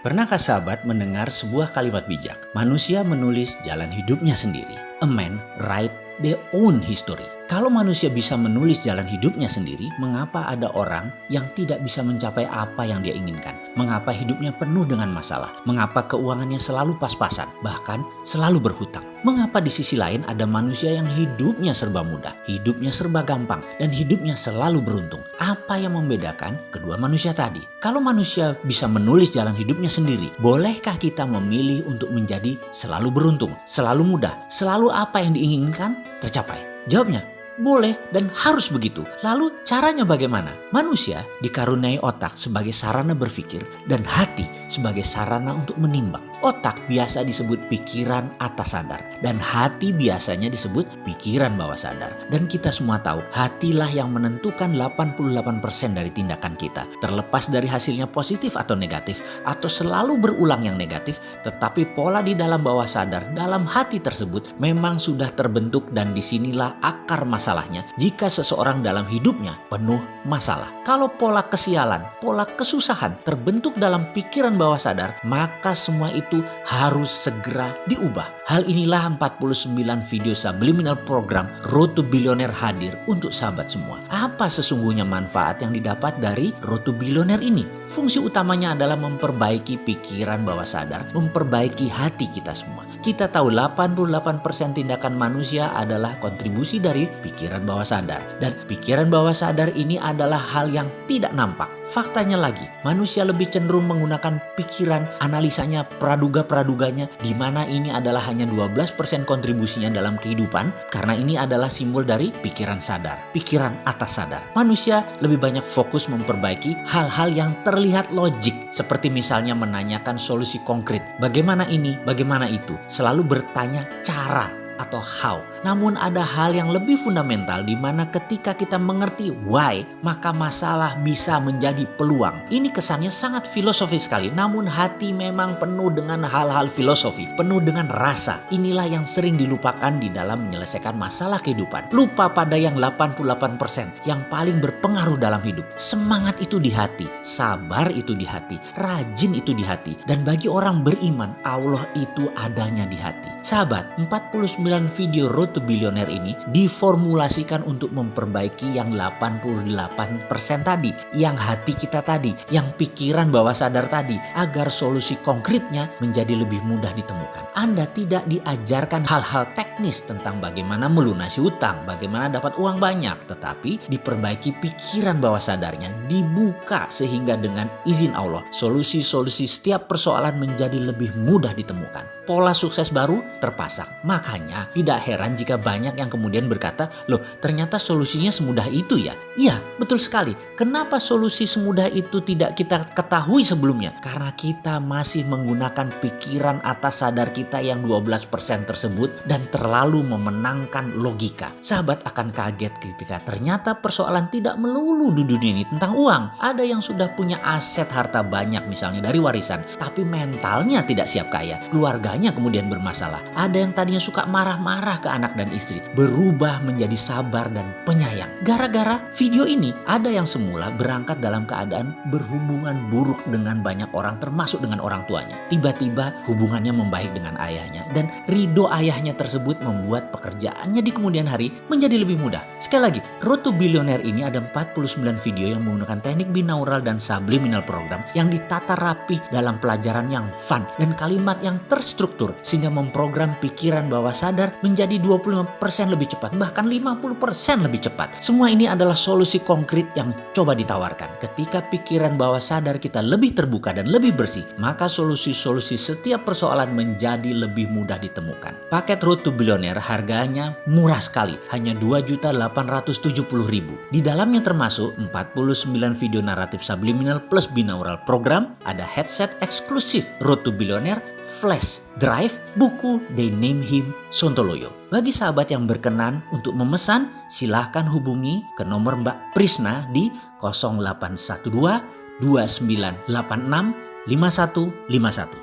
Pernahkah sahabat mendengar sebuah kalimat bijak? Manusia menulis jalan hidupnya sendiri. A man write their own history. Kalau manusia bisa menulis jalan hidupnya sendiri, mengapa ada orang yang tidak bisa mencapai apa yang dia inginkan? Mengapa hidupnya penuh dengan masalah? Mengapa keuangannya selalu pas-pasan, bahkan selalu berhutang? Mengapa di sisi lain ada manusia yang hidupnya serba mudah, hidupnya serba gampang, dan hidupnya selalu beruntung? Apa yang membedakan kedua manusia tadi? Kalau manusia bisa menulis jalan hidupnya sendiri, bolehkah kita memilih untuk menjadi selalu beruntung, selalu mudah, selalu apa yang diinginkan tercapai? Jawabnya, boleh dan harus begitu. Lalu caranya bagaimana? Manusia dikaruniai otak sebagai sarana berpikir dan hati sebagai sarana untuk menimbang. Otak biasa disebut pikiran atas sadar dan hati biasanya disebut pikiran bawah sadar. Dan kita semua tahu hatilah yang menentukan 88% dari tindakan kita. Terlepas dari hasilnya positif atau negatif atau selalu berulang yang negatif, tetapi pola di dalam bawah sadar dalam hati tersebut memang sudah terbentuk dan disinilah akar masalahnya jika seseorang dalam hidupnya penuh masalah. Kalau pola kesialan, pola kesusahan terbentuk dalam pikiran bawah sadar, maka semua itu harus segera diubah. Hal inilah 49 video subliminal program Road to Billionaire hadir untuk sahabat semua. Apa sesungguhnya manfaat yang didapat dari Road to Billionaire ini? Fungsi utamanya adalah memperbaiki pikiran bawah sadar, memperbaiki hati kita semua. Kita tahu 88% tindakan manusia adalah kontribusi dari pikiran bawah sadar. Dan pikiran bawah sadar ini adalah hal yang tidak nampak. Faktanya lagi, manusia lebih cenderung menggunakan pikiran, analisanya, praduga-praduganya, di mana ini adalah hanya 12% kontribusinya dalam kehidupan, karena ini adalah simbol dari pikiran sadar, pikiran atas sadar. Manusia lebih banyak fokus memperbaiki hal-hal yang terlihat logik, seperti misalnya menanyakan solusi konkret. Bagaimana ini, bagaimana itu? Selalu bertanya cara atau how. Namun ada hal yang lebih fundamental di mana ketika kita mengerti why, maka masalah bisa menjadi peluang. Ini kesannya sangat filosofis sekali, namun hati memang penuh dengan hal-hal filosofi, penuh dengan rasa. Inilah yang sering dilupakan di dalam menyelesaikan masalah kehidupan. Lupa pada yang 88% yang paling berpengaruh dalam hidup. Semangat itu di hati, sabar itu di hati, rajin itu di hati. Dan bagi orang beriman, Allah itu adanya di hati. Sahabat, 49 video Road to Billionaire ini diformulasikan untuk memperbaiki yang 88% tadi, yang hati kita tadi, yang pikiran bawah sadar tadi, agar solusi konkretnya menjadi lebih mudah ditemukan. Anda tidak diajarkan hal-hal teknis tentang bagaimana melunasi utang, bagaimana dapat uang banyak, tetapi diperbaiki pikiran bawah sadarnya, dibuka sehingga dengan izin Allah, solusi-solusi setiap persoalan menjadi lebih mudah ditemukan. Pola sukses baru terpasang. Makanya tidak heran jika banyak yang kemudian berkata, loh ternyata solusinya semudah itu ya? Iya, betul sekali. Kenapa solusi semudah itu tidak kita ketahui sebelumnya? Karena kita masih menggunakan pikiran atas sadar kita yang 12% tersebut dan terlalu memenangkan logika. Sahabat akan kaget ketika ternyata persoalan tidak melulu di dunia ini tentang uang. Ada yang sudah punya aset harta banyak misalnya dari warisan, tapi mentalnya tidak siap kaya. Keluarganya kemudian bermasalah. Ada yang tadinya suka marah-marah ke anak dan istri, berubah menjadi sabar dan penyayang. Gara-gara video ini, ada yang semula berangkat dalam keadaan berhubungan buruk dengan banyak orang, termasuk dengan orang tuanya. Tiba-tiba hubungannya membaik dengan ayahnya, dan ridho ayahnya tersebut membuat pekerjaannya di kemudian hari menjadi lebih mudah. Sekali lagi, Road to Billionaire ini ada 49 video yang menggunakan teknik binaural dan subliminal program yang ditata rapi dalam pelajaran yang fun dan kalimat yang terstruktur sehingga memprogram pikiran bawah sadar menjadi 25% lebih cepat, bahkan 50% lebih cepat. Semua ini adalah solusi konkret yang coba ditawarkan. Ketika pikiran bawah sadar kita lebih terbuka dan lebih bersih, maka solusi-solusi setiap persoalan menjadi lebih mudah ditemukan. Paket Road to Billionaire harganya murah sekali, hanya Rp2.870.000. Di dalamnya termasuk 49 video naratif subliminal plus binaural program, ada headset eksklusif Road to Billionaire, flash drive, buku They Name Him Sontoloyo. Bagi sahabat yang berkenan untuk memesan, silahkan hubungi ke nomor Mbak Prisna di 0812 2986 5151.